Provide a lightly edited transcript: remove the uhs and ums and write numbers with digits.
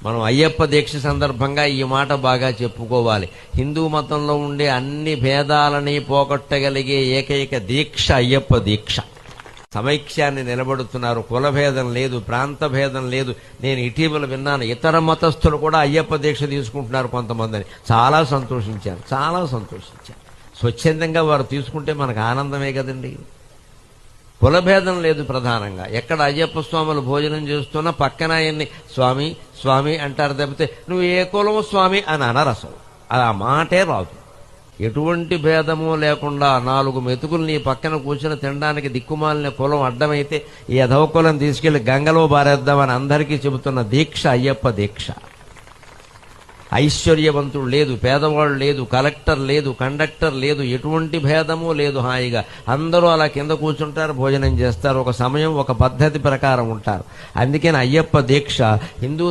మనం అయ్యప్ప దీక్ష సందర్భంగా ఈ మాట బాగా చెప్పుకోవాలి. హిందూ మతంలో ఉండే అన్ని భేదాలని పోగొట్టగలిగే ఏకైక దీక్ష అయ్యప్ప దీక్ష. సమైక్యాన్ని నిలబడుతున్నారు. కులభేదం లేదు, ప్రాంత భేదం లేదు. నేను ఇటీవల విన్నాను, ఇతర మతస్థులు కూడా అయ్యప్ప దీక్ష తీసుకుంటున్నారు కొంతమందిని. చాలా సంతోషించాను. స్వచ్ఛందంగా వారు తీసుకుంటే మనకు ఆనందమే కదండి. కులభేదం లేదు. ప్రధానంగా ఎక్కడ అయ్యప్ప స్వాములు భోజనం చేస్తున్నా పక్కన ఆయన్ని స్వామి స్వామి అంటారు తప్పితే నువ్వు ఏ కులం స్వామి అని అనరు. అసలు ఆ మాటే రాదు. ఎటువంటి భేదము లేకుండా 4 మెతుకులు నీ పక్కన కూర్చుని తినడానికి దిక్కుమాలిన కులం అడ్డమైతే ఈ అధవ కులం తీసుకెళ్లి గంగలో బారేద్దామని అందరికీ చెబుతున్న దీక్ష అయ్యప్ప దీక్ష. ఐశ్వర్యవంతుడు లేదు, పేదవాళ్ళు లేదు, కలెక్టర్ లేదు, కండక్టర్ లేదు, ఎటువంటి భేదము లేదు. హాయిగా అందరూ అలా కింద కూర్చుంటారు, భోజనం చేస్తారు. ఒక సమయం, ఒక పద్ధతి ప్రకారం ఉంటారు. అందుకని అయ్యప్ప దీక్ష హిందూ